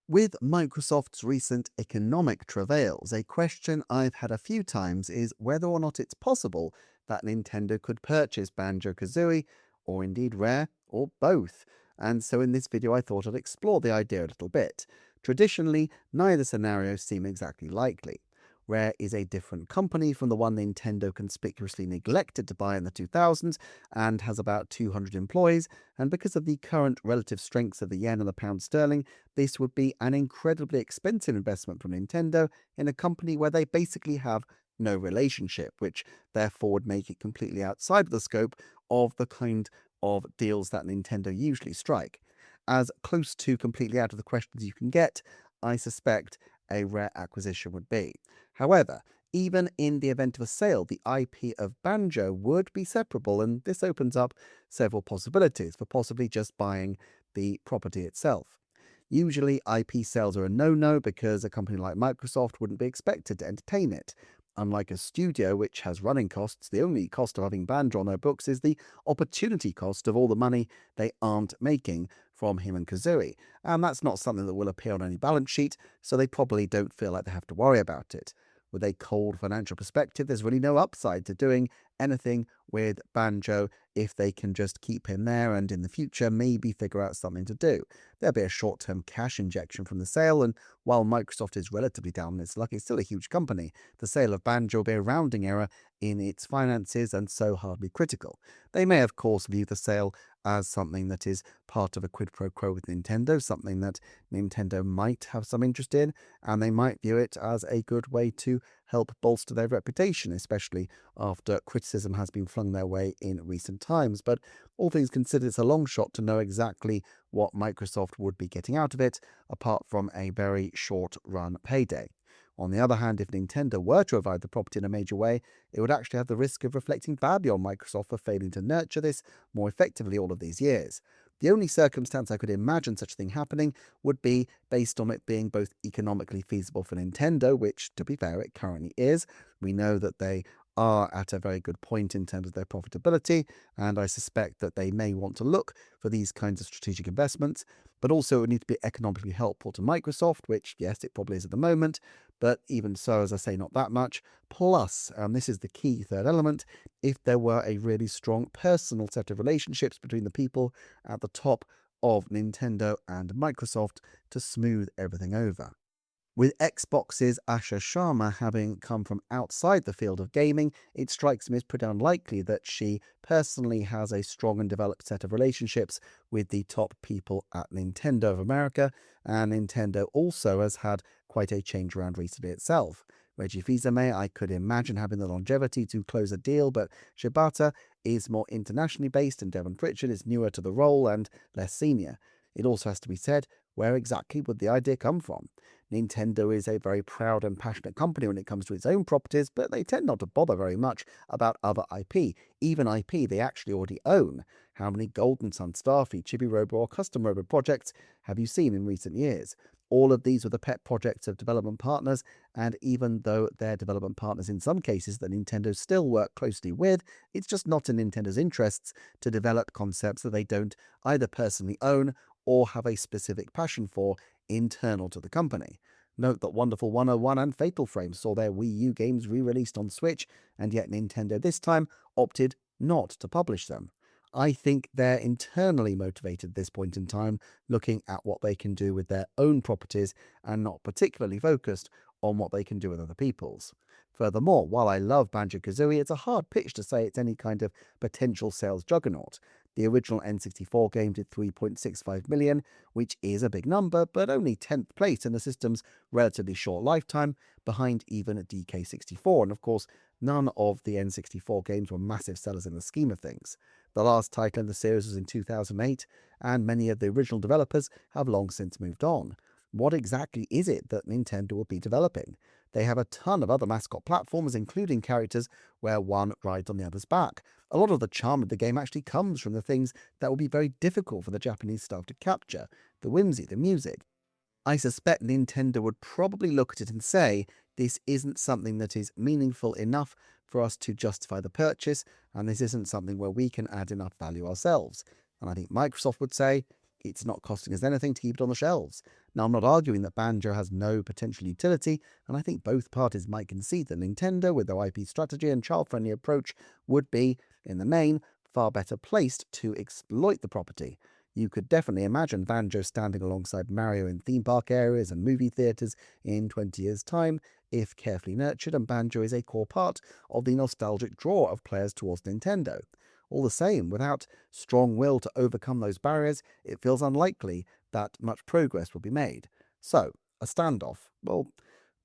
With Microsoft's recent economic travails, a question I've had a few times is whether or not it's possible that Nintendo could purchase Banjo Kazooie, or indeed Rare, or both. And so in this video, I thought I'd explore the idea a little bit. Traditionally, neither scenario seem exactly likely. Rare is a different company from the one Nintendo conspicuously neglected to buy in the 2000s and has about 200 employees, and because of the current relative strengths of the yen and the pound sterling, this would be an incredibly expensive investment from Nintendo in a company where they basically have no relationship, which therefore would make it completely outside of the scope of the kind of deals that Nintendo usually strike. As close to completely out of the question as you can get, I suspect a Rare acquisition would be. However, even in the event of a sale, the IP of Banjo would be separable, and this opens up several possibilities for possibly just buying the property itself. Usually, IP sales are a no-no because a company like Microsoft wouldn't be expected to entertain it. Unlike a studio which has running costs, the only cost of having Banjo on their books is the opportunity cost of all the money they aren't making from him and Kazooie. And that's not something that will appear on any balance sheet, so they probably don't feel like they have to worry about it. With a cold financial perspective, there's really no upside to doing anything with Banjo if they can just keep him there and in the future maybe figure out something to do. There'll be a short-term cash injection from the sale, and while Microsoft is relatively down on its luck, it's still a huge company. The sale of Banjo will be a rounding error in its finances and so hardly critical. They may, of course, view the sale as something that is part of a quid pro quo with Nintendo, something that Nintendo might have some interest in, and they might view it as a good way to help bolster their reputation, especially after criticism has been flung their way in recent times. But all things considered, it's a long shot to know exactly what Microsoft would be getting out of it, apart from a very short run payday. On the other hand, if Nintendo were to revive the property in a major way, it would actually have the risk of reflecting badly on Microsoft for failing to nurture this more effectively all of these years. The only circumstance I could imagine such a thing happening would be based on it being both economically feasible for Nintendo, which, to be fair, it currently is. We know that they are at a very good point in terms of their profitability, and I suspect that they may want to look for these kinds of strategic investments, but also it would need to be economically helpful to Microsoft, which, yes, it probably is at the moment, but even so, as I say, not that much. Plus, and this is the key third element, if there were a really strong personal set of relationships between the people at the top of Nintendo and Microsoft to smooth everything over. With Xbox's Asha Sharma having come from outside the field of gaming, it strikes me as pretty unlikely that she personally has a strong and developed set of relationships with the top people at Nintendo of America, and Nintendo also has had quite a change around recently itself. Reggie Fils-Aimé, I could imagine having the longevity to close a deal, but Shibata is more internationally based and Devon Pritchard is newer to the role and less senior. It also has to be said, where exactly would the idea come from? Nintendo is a very proud and passionate company when it comes to its own properties, but they tend not to bother very much about other IP, even IP they actually already own. How many Golden Sun, Starfy, Chibi Robo, or Custom Robo projects have you seen in recent years? All of these were the pet projects of development partners, and even though they're development partners in some cases that Nintendo still work closely with, it's just not in Nintendo's interests to develop concepts that they don't either personally own or have a specific passion for internal to the company. Note that Wonderful 101 and Fatal Frame saw their Wii U games re-released on Switch, and yet Nintendo this time opted not to publish them. I think they're internally motivated at this point in time, looking at what they can do with their own properties and not particularly focused on what they can do with other people's. Furthermore, while I love Banjo-Kazooie, it's a hard pitch to say it's any kind of potential sales juggernaut. The original N64 game did 3.65 million, which is a big number, but only 10th place in the system's relatively short lifetime, behind even DK64, and of course, none of the N64 games were massive sellers in the scheme of things. The last title in the series was in 2008, and many of the original developers have long since moved on. What exactly is it that Nintendo will be developing? They have a ton of other mascot platforms, including characters where one rides on the other's back. A lot of the charm of the game actually comes from the things that will be very difficult for the Japanese staff to capture: the whimsy, the music. I suspect Nintendo would probably look at it and say, this isn't something that is meaningful enough for us to justify the purchase, and this isn't something where we can add enough value ourselves. And I think Microsoft would say, it's not costing us anything to keep it on the shelves. Now, I'm not arguing that Banjo has no potential utility, and I think both parties might concede that Nintendo, with their IP strategy and child-friendly approach, would be, in the main, far better placed to exploit the property. You could definitely imagine Banjo standing alongside Mario in theme park areas and movie theatres in 20 years' time, if carefully nurtured, and Banjo is a core part of the nostalgic draw of players towards Nintendo. All the same, without strong will to overcome those barriers, it feels unlikely that much progress will be made. So, a standoff? Well,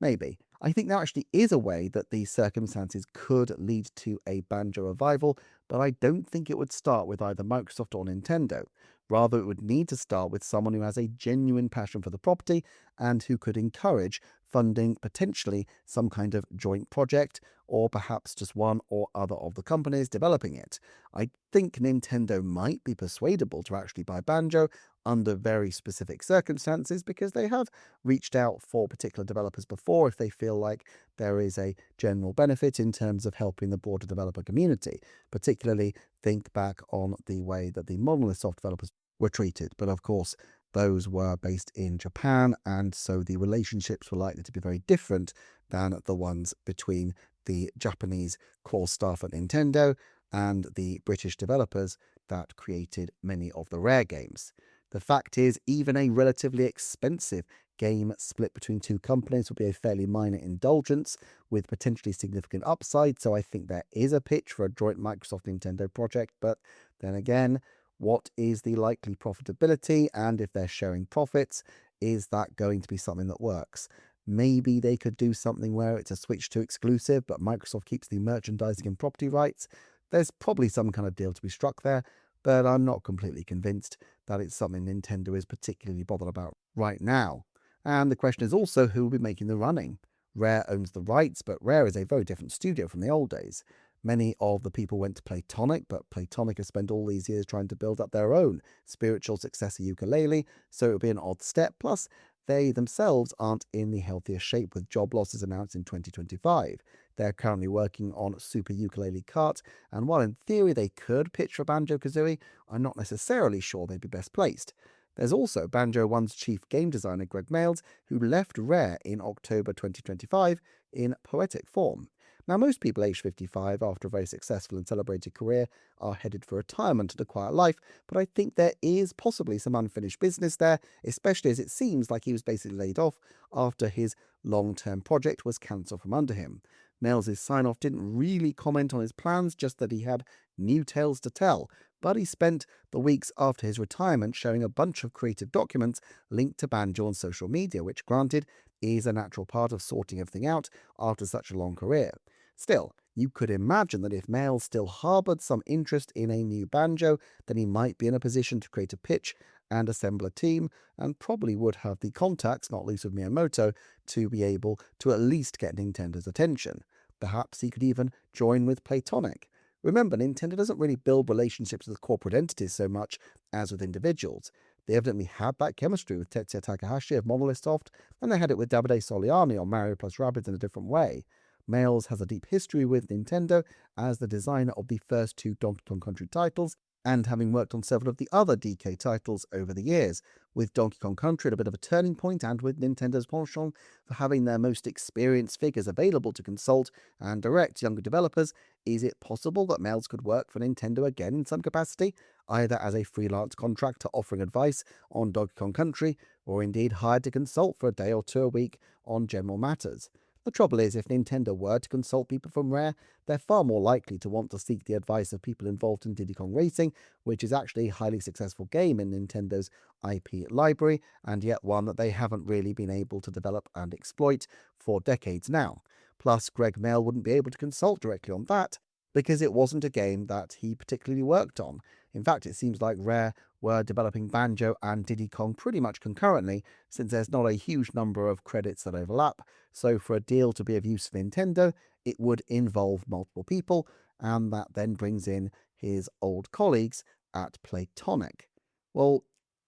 maybe. I think there actually is a way that these circumstances could lead to a Banjo revival, but I don't think it would start with either Microsoft or Nintendo. Rather, it would need to start with someone who has a genuine passion for the property and who could encourage funding potentially some kind of joint project, or perhaps just one or other of the companies developing it. I think Nintendo might be persuadable to actually buy Banjo under very specific circumstances, because they have reached out for particular developers before if they feel like there is a general benefit in terms of helping the broader developer community. Particularly, think back on the way that the Monolith Soft developers were treated. But of course, those were based in Japan, and so the relationships were likely to be very different than the ones between the Japanese core staff at Nintendo and the British developers that created many of the Rare games. The fact is, even a relatively expensive game split between two companies will be a fairly minor indulgence with potentially significant upside, so I think there is a pitch for a joint Microsoft-Nintendo project, but then again, what is the likely profitability, and if they're sharing profits, is that going to be something that works? Maybe they could do something where it's a Switch 2 exclusive, but Microsoft keeps the merchandising and property rights. There's probably some kind of deal to be struck there, but I'm not completely convinced that it's something Nintendo is particularly bothered about right now. And the question is also who will be making the running. Rare owns the rights, but Rare is a very different studio from the old days. Many of the people went to Playtonic, but Playtonic has spent all these years trying to build up their own spiritual successor Yooka-Laylee, so it would be an odd step. Plus, they themselves aren't in the healthiest shape, with job losses announced in 2025. They're currently working on Super Yooka-Laylee Kart, and while in theory they could pitch for Banjo Kazooie, I'm not necessarily sure they'd be best placed. There's also Banjo One's chief game designer Greg Mails, who left Rare in October 2025 in poetic form. Now, most people aged 55 after a very successful and celebrated career are headed for retirement and a quiet life, but I think there is possibly some unfinished business there, especially as it seems like he was basically laid off after his long-term project was cancelled from under him. Mails' sign-off didn't really comment on his plans, just that he had new tales to tell, but he spent the weeks after his retirement showing a bunch of creative documents linked to Banjo on social media, which, granted, is a natural part of sorting everything out after such a long career. Still, you could imagine that if Mails still harboured some interest in a new Banjo, then he might be in a position to create a pitch and assemble a team, and probably would have the contacts, not least of Miyamoto, to be able to at least get Nintendo's attention. Perhaps he could even join with Playtonic. Remember, Nintendo doesn't really build relationships with corporate entities so much as with individuals. They evidently had that chemistry with Tetsuya Takahashi of Monolith Soft, and they had it with Davide Soliani on Mario plus Rabbids in a different way. Mails has a deep history with Nintendo as the designer of the first two Donkey Kong Country titles, and having worked on several of the other DK titles over the years, with Donkey Kong Country at a bit of a turning point, and with Nintendo's penchant for having their most experienced figures available to consult and direct younger developers. Is it possible that Mails could work for Nintendo again in some capacity, either as a freelance contractor offering advice on Donkey Kong Country, or indeed hired to consult for a day or two a week on general matters? The trouble is, if Nintendo were to consult people from Rare, they're far more likely to want to seek the advice of people involved in Diddy Kong Racing, which is actually a highly successful game in Nintendo's IP library, and yet one that they haven't really been able to develop and exploit for decades now. Plus, Greg Mail wouldn't be able to consult directly on that, because it wasn't a game that he particularly worked on. In fact, it seems like Rare were developing Banjo and Diddy Kong pretty much concurrently, since there's not a huge number of credits that overlap, so for a deal to be of use for Nintendo, it would involve multiple people, and that then brings in his old colleagues at Playtonic. Well,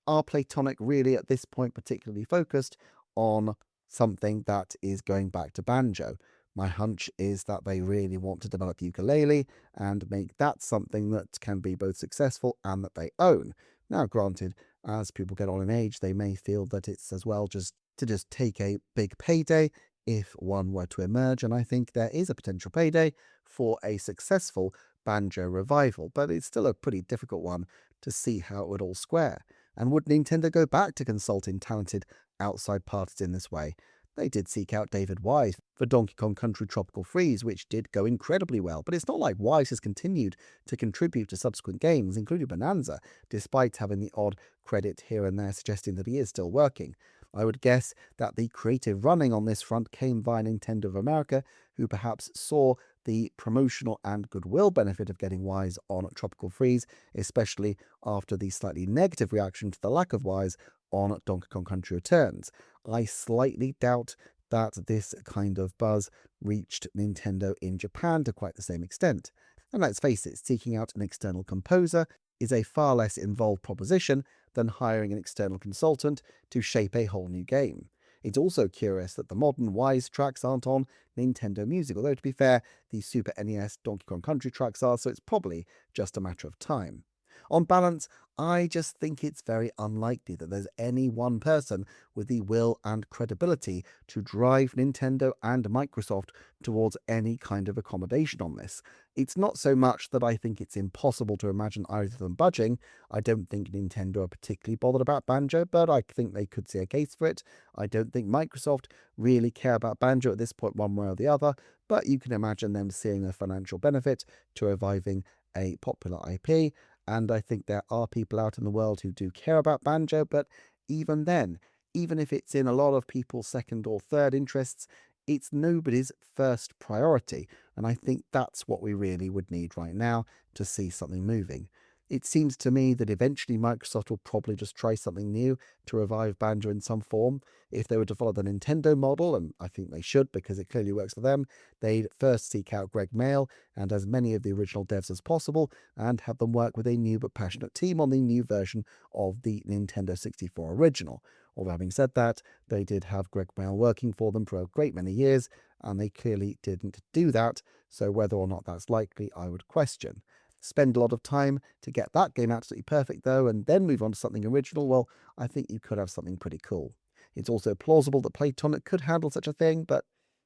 are Playtonic really at this point particularly focused on something that is going back to Banjo? My hunch is that they really want to develop Yooka-Laylee and make that something that can be both successful and that they own. Now, granted, as people get on in age, they may feel that it's as well just to just take a big payday if one were to emerge, and I think there is a potential payday for a successful Banjo revival, but it's still a pretty difficult one to see how it would all square. And would Nintendo go back to consulting talented outside parties in this way? They did seek out David Wise for Donkey Kong Country Tropical Freeze, which did go incredibly well, but it's not like Wise has continued to contribute to subsequent games, including Bonanza, despite having the odd credit here and there suggesting that he is still working. I would guess that the creative running on this front came via Nintendo of America, who perhaps saw the promotional and goodwill benefit of getting Wise on Tropical Freeze, especially after the slightly negative reaction to the lack of Wise on Donkey Kong Country Returns. I slightly doubt that this kind of buzz reached Nintendo in Japan to quite the same extent. And let's face it, seeking out an external composer is a far less involved proposition than hiring an external consultant to shape a whole new game. It's also curious that the modern Wise tracks aren't on Nintendo Music, although to be fair, the Super NES Donkey Kong Country tracks are, so it's probably just a matter of time. On balance, I just think it's very unlikely that there's any one person with the will and credibility to drive Nintendo and Microsoft towards any kind of accommodation on this. It's not so much that I think it's impossible to imagine either of them budging. I don't think Nintendo are particularly bothered about Banjo, but I think they could see a case for it. I don't think Microsoft really care about Banjo at this point one way or the other, but you can imagine them seeing a financial benefit to reviving a popular IP. And I think there are people out in the world who do care about Banjo, but even then, even if it's in a lot of people's second or third interests, it's nobody's first priority. And I think that's what we really would need right now to see something moving. It seems to me that eventually Microsoft will probably just try something new to revive Banjo in some form. If they were to follow the Nintendo model, and I think they should because it clearly works for them, they'd first seek out Greg Mail and as many of the original devs as possible and have them work with a new but passionate team on the new version of the Nintendo 64 original. Although having said that, they did have Greg Mail working for them for a great many years, and they clearly didn't do that, so whether or not that's likely, I would question. Spend a lot of time to get that game absolutely perfect, though, and then move on to something original, well, I think you could have something pretty cool. It's also plausible that Playtonic could handle such a thing, but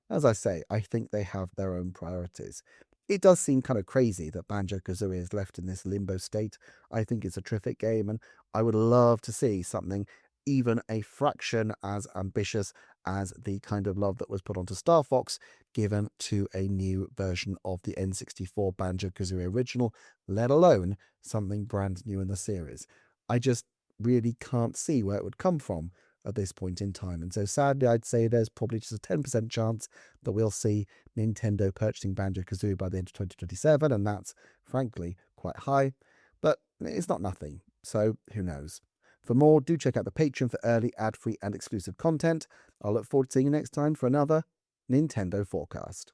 as I say, I think they have their own priorities. It does seem kind of crazy that Banjo Kazooie is left in this limbo state. I think it's a terrific game, and I would love to see something even a fraction as ambitious as the kind of love that was put onto Star Fox given to a new version of the N64 Banjo Kazooie original, let alone something brand new in the series. I just really can't see where it would come from at this point in time. And so sadly, I'd say there's probably just a 10% chance that we'll see Nintendo purchasing Banjo Kazooie by the end of 2027, and that's frankly quite high, but it's not nothing. So who knows? For more, do check out the Patreon for early, ad-free and exclusive content. I'll look forward to seeing you next time for another Nintendo Forecast.